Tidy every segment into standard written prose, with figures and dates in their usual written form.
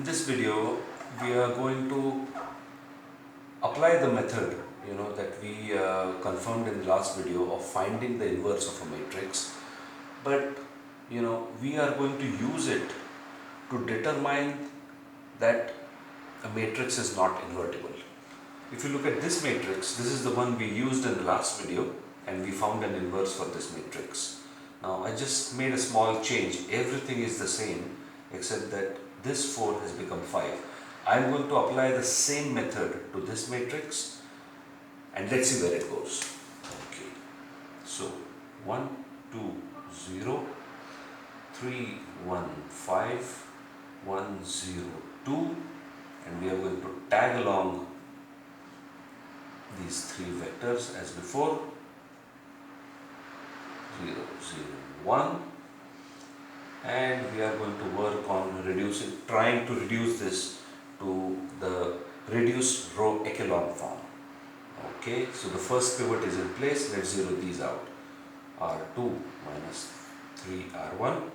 In this video, we are going to apply the method that we confirmed in the last video of finding the inverse of a matrix, but we are going to use it to determine that a matrix is not invertible. If you look at this matrix, this is the one we used in the last video and we found an inverse for this matrix. Now I just made a small change. Everything is the same except that this 4 has become 5. I am going to apply the same method to this matrix and let's see where it goes. Okay, so 1, 2, 0, 3, 1, 5, 1, 0, 2, and we are going to tag along these 3 vectors as before. 0, 0, 1, and we are going to work on trying to reduce this to the reduced row echelon form. Okay, so the first pivot is in place. Let's zero these out. R2 minus 3R1,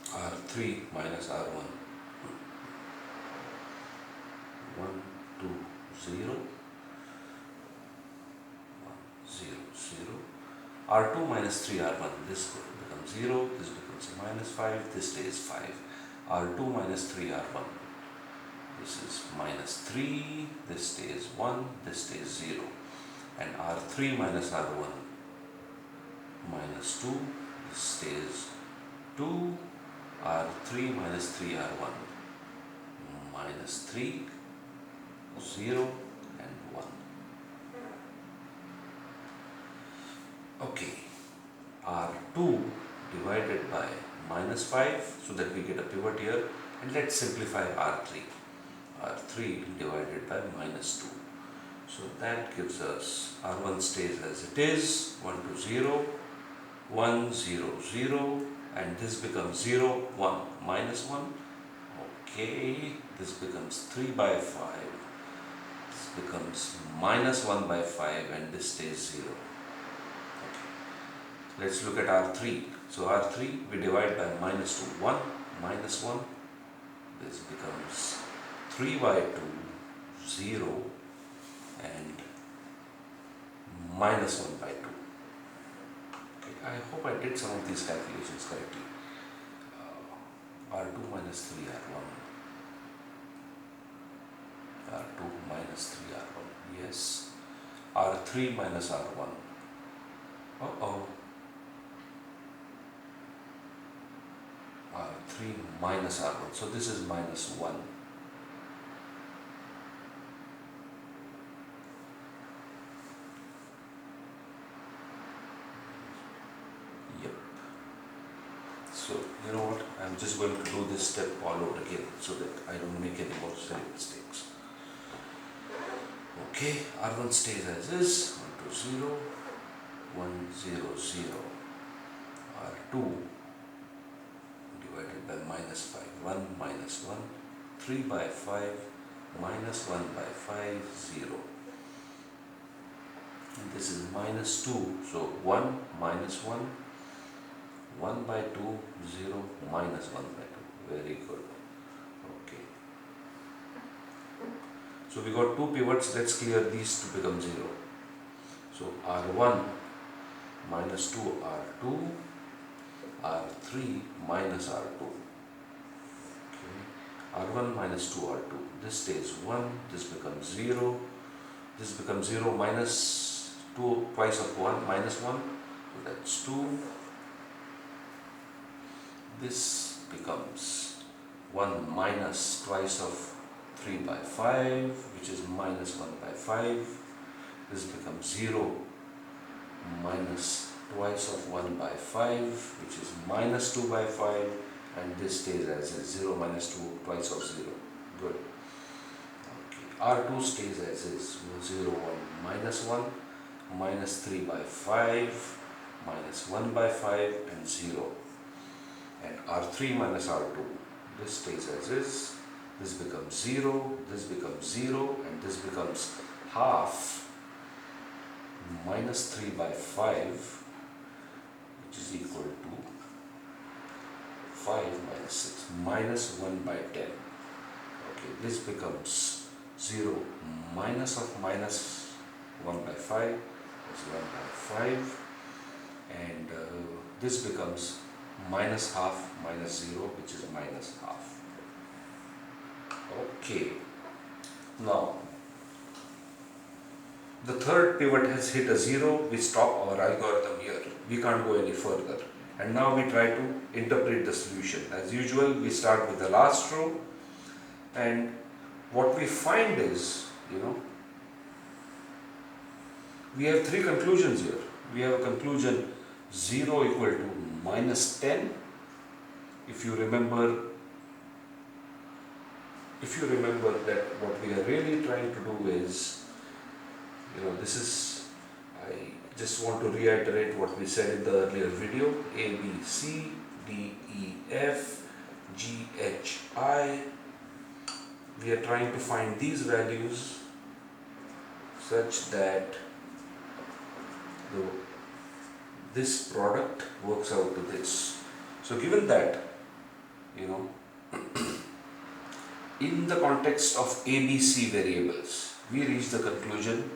R3 minus R1, 1, 2, 0, 1, 0, 0. R2 minus 3R1, this becomes 0, this becomes minus 5, this stays 5. R2 minus 3R1, this is minus 3, this stays 1, this stays 0. And R3 minus R1, minus 2, this stays 2. R3 minus 3R1, minus 3, 0 and 1. Okay, R2 divided by minus 5 so that we get a pivot here, and let's simplify R3. R3 divided by minus 2. So that gives us R1 stays as it is, 1, 2, 0, 1, 0, 0, and this becomes 0, 1, minus 1. Okay, this becomes 3 by 5, this becomes minus 1 by 5, and this stays 0. Let's look at R3. So R3 we divide by minus 2, 1, minus 1, this becomes 3 by 2, 0, and minus 1 by 2. Okay, I hope I did some of these calculations correctly. R2 minus 3R1, R2 minus 3R1, yes. R3 minus R1, R3 minus R1, so this is minus 1. Yep. So you know what, I'm just going to do this step all over again so that I don't make any more silly mistakes. Okay, R1 stays as is, 1, 2, 0, 1, 0, 0. R2 divided by minus 5, 1, minus 1, 3 by 5, minus 1 by 5, 0. And this is minus 2, so 1, minus 1, 1 by 2, 0, minus 1 by 2. Very good. Okay. So we got 2 pivots, let's clear these to become 0. So R1 minus 2, R2, R3 minus R2. Okay. R1 minus 2, R2. This stays 1, this becomes 0, this becomes 0 minus 2 twice of 1, minus 1, so that's 2. This becomes 1 minus twice of 3 by 5, which is minus 1 by 5. This becomes 0 minus twice of 1 by 5, which is minus 2 by 5, and this stays as is, 0 minus 2 twice of 0. Good. Okay. R2 stays as is, 0, 1, minus 1, minus 3 by 5, minus 1 by 5, and 0. And R3 minus R2, this stays as is, this becomes 0, this becomes 0, and this becomes half minus 3 by 5, which is equal to 5 minus 6, minus 1 by 10. Okay, this becomes 0 minus of minus 1 by 5 is 1 by 5, and this becomes minus half minus 0, which is minus half. Okay, now the third pivot has hit a 0, we stop our algorithm here, we can't go any further, and now we try to interpret the solution. As usual, we start with the last row, and what we find is, we have three conclusions here. We have a conclusion 0 equal to minus 10. If you remember that what we are really trying to do is, this is, I just want to reiterate what we said in the earlier video: A, B, C, D, E, F, G, H, I. We are trying to find these values such that this product works out to this. So given that, in the context of ABC variables, we reach the conclusion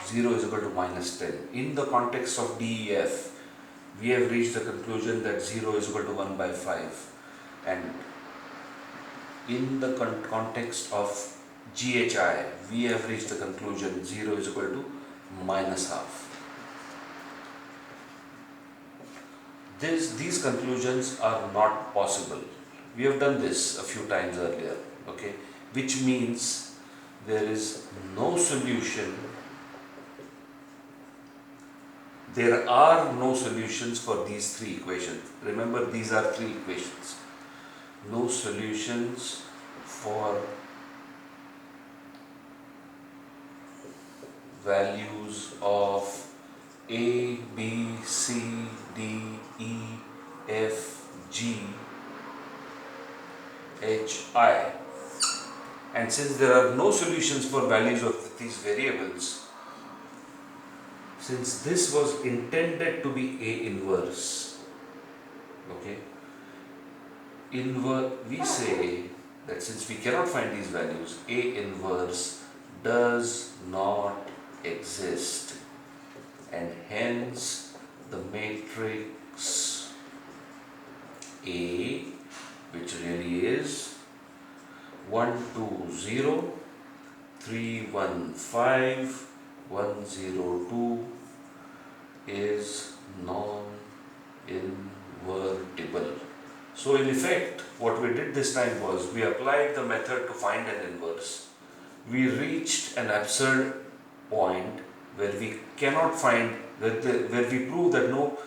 0 is equal to minus 10. In the context of DEF, we have reached the conclusion that 0 is equal to 1 by 5. And in the context of GHI, we have reached the conclusion 0 is equal to minus half. These conclusions are not possible. We have done this a few times earlier, okay? Which means there is no solution. There are no solutions for these three equations. Remember, these are three equations. No solutions for values of A, B, C, D, E, F, G, H, I. And since there are no solutions for values of these variables, since this was intended to be A inverse, okay, we say that since we cannot find these values, A inverse does not exist, and hence the matrix A, which really is 1, 2, 0, 3, 1, 5, 1, 0, 2, is non-invertible. So in effect, what we did this time was we applied the method to find an inverse. We reached an absurd point where we cannot find, where we prove that no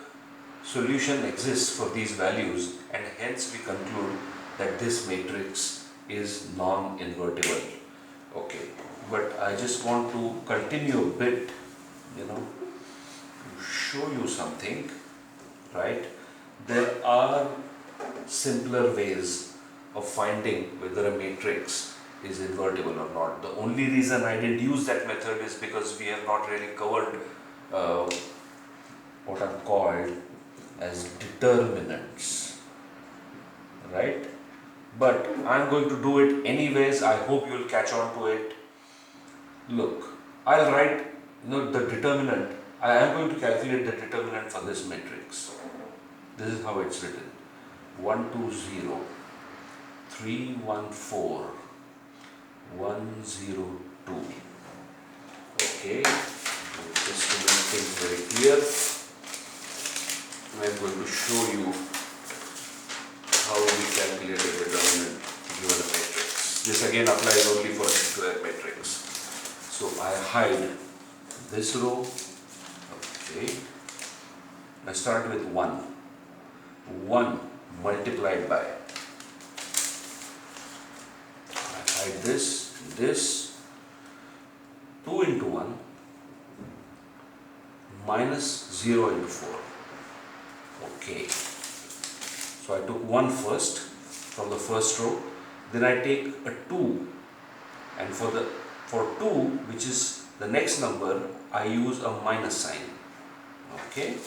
solution exists for these values, and hence we conclude that this matrix is non-invertible. Okay, but I just want to continue a bit, to show you something, right? There are simpler ways of finding whether a matrix is invertible or not. The only reason I didn't use that method is because we have not really covered what are called as determinants, right? But I'm going to do it anyways. I hope you'll catch on to it. Look, I'll write the determinant. I am going to calculate the determinant for this matrix. This is how it's written: 1, 2, 0, 3, 1, 4, 1, 0, 2. Okay, just to make things very clear, I'm going to show you how we calculate a determinant given a matrix. This again applies only for a square matrix. So I hide this row. Okay, I start with 1. 1 multiplied by, I hide this, 2 into 1 minus 0 into 4. Okay, so I took 1 first from the first row, then I take a 2, and for 2, which is the next number, I use a minus sign. Okay,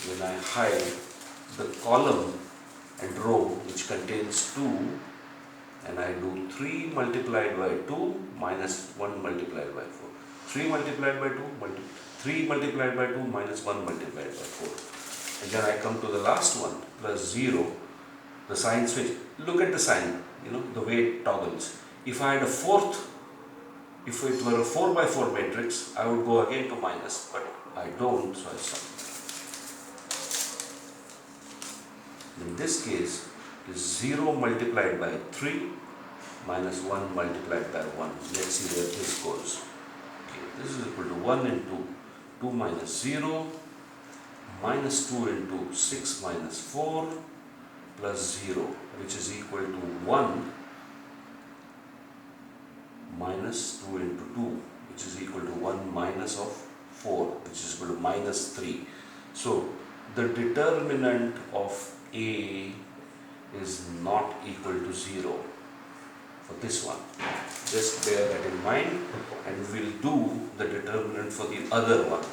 when I hide the column and row which contains 2, and I do 3 multiplied by 2 minus 1 multiplied by 4. 3 multiplied by 2, 3 multiplied by 2 minus 1 multiplied by 4. And then I come to the last one, plus 0, the sign switch. Look at the sign, the way it toggles. If I had a fourth, if it were a 4 by 4 matrix, I would go again to minus, but I don't, so I stop. In this case, it is 0 multiplied by 3 minus 1 multiplied by 1. Let's see where this goes. Okay, this is equal to 1 into 2 minus 0, minus 2 into 6 minus 4, plus 0, which is equal to 1 minus 2 into 2, which is equal to 1 minus of 4, which is equal to minus 3. So, the determinant of A is not equal to 0 for this one. Just bear that in mind, and we'll do the determinant for the other one.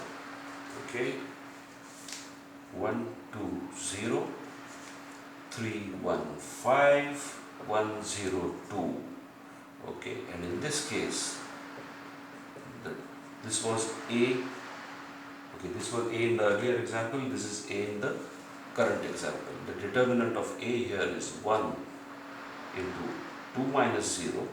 Okay? 1, 2, 0, 3, 1, 5, 1, 0, 2. Okay, and in this case, this was A. Okay, this was A in the earlier example, this is A in the current example. The determinant of A here is 1 into 2 minus 0,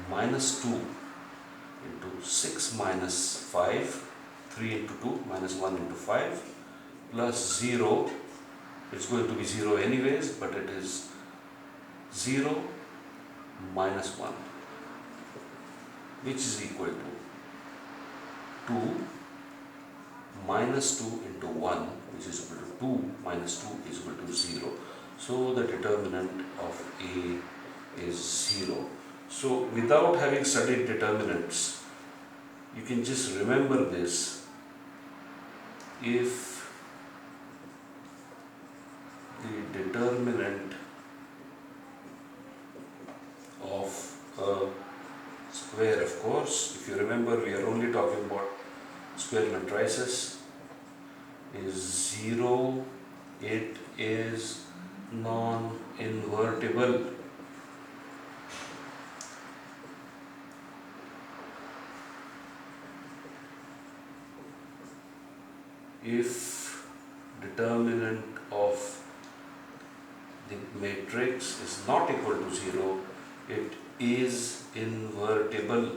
minus 2 into 6 minus 5, 3 into 2 minus 1 into 5, plus 0. It's going to be 0 anyways, but it is 0 minus 1, which is equal to 2 minus 2 into 1, which is equal to 2 minus 2 is equal to 0. So the determinant of A is 0. So without having studied determinants, you can just remember this. If the determinant of a square, of course, if you remember, we are only talking about square matrices, is 0, it is non-invertible. If determinant of the matrix is not equal to 0, it is invertible.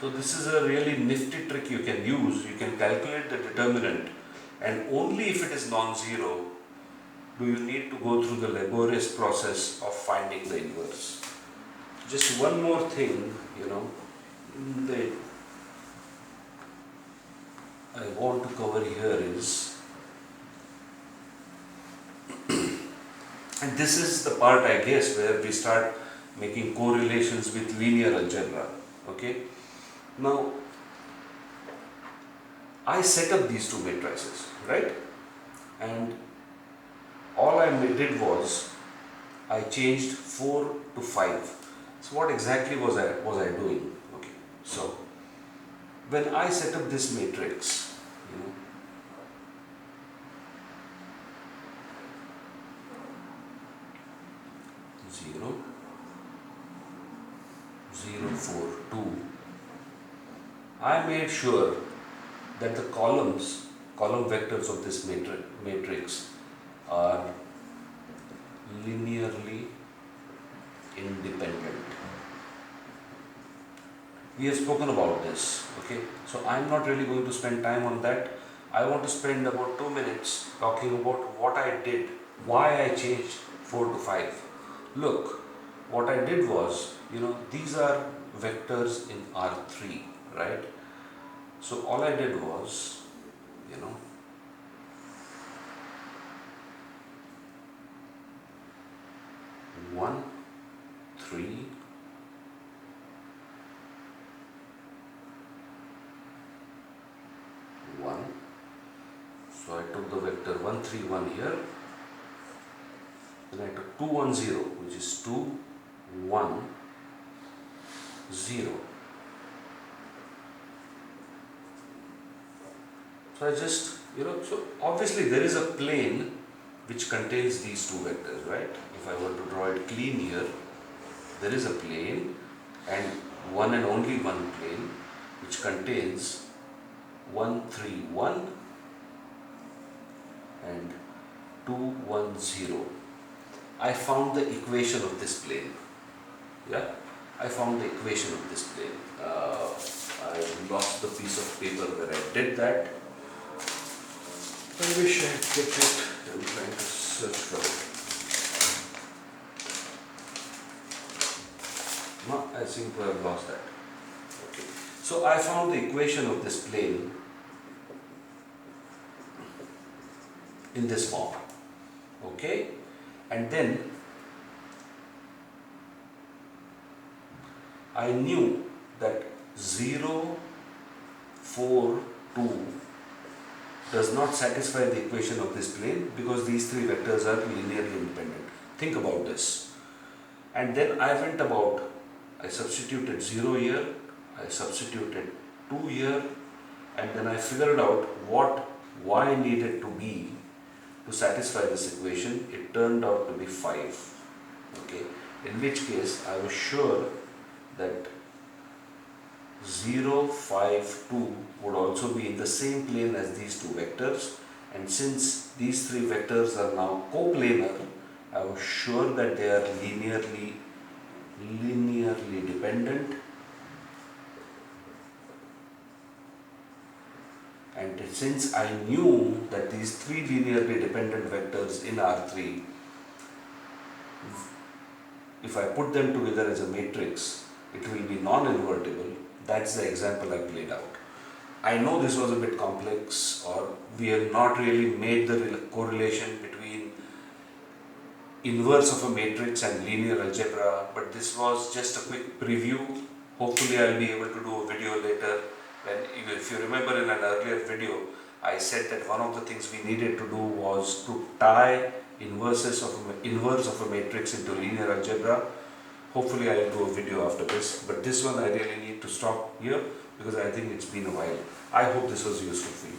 So this is a really nifty trick you can use. You can calculate the determinant, and only if it is non-zero do you need to go through the laborious process of finding the inverse. Just one more thing, that I want to cover here is, and this is the part, I guess, where we start making correlations with linear algebra. Okay? Now, I set up these two matrices, right? And all I did was I changed 4 to 5. So what exactly was I doing? Okay. So when I set up this matrix, 0, 0, 4, 2, I made sure that the column vectors of this matrix are linearly independent. We have spoken about this, okay? So I'm not really going to spend time on that. I want to spend about 2 minutes talking about what I did, why I changed 4 to 5. Look, what I did was, these are vectors in R3, right? So all I did was, 1, 3, 1. So I took the vector 1, 3, 1 here. Then I took 2, 1, 0, which is 2, 1, 0. So I just, so obviously there is a plane which contains these two vectors, right? If I were to draw it clean here, there is a plane and one and only one plane which contains 1, 3, 1 and 2, 1, 0. I found the equation of this plane. Yeah, I found the equation of this plane. I lost the piece of paper where I did that. I wish I had kept it. I'm trying to search for it. No, I seem to have lost that. Okay. So I found the equation of this plane in this form. Okay, and then I knew that 0, 4, 2 does not satisfy the equation of this plane because these three vectors are linearly independent. Think about this. And then I went about, I substituted 0 here, I substituted 2 here, and then I figured out what y needed to be to satisfy this equation. It turned out to be 5. Okay, in which case I was sure that 0, 5, 2 would also be in the same plane as these two vectors, and since these three vectors are now coplanar, I was sure that they are linearly dependent, and since I knew that these three linearly dependent vectors in R3, if I put them together as a matrix, it will be non-invertible. That's the example I played out. I know this was a bit complex, or we have not really made the correlation between inverse of a matrix and linear algebra, but this was just a quick preview. Hopefully I'll be able to do a video later. If you remember in an earlier video, I said that one of the things we needed to do was to tie inverse of a matrix into linear algebra. Hopefully I will do a video after this, but this one I really need to stop here because I think it's been a while. I hope this was useful for you.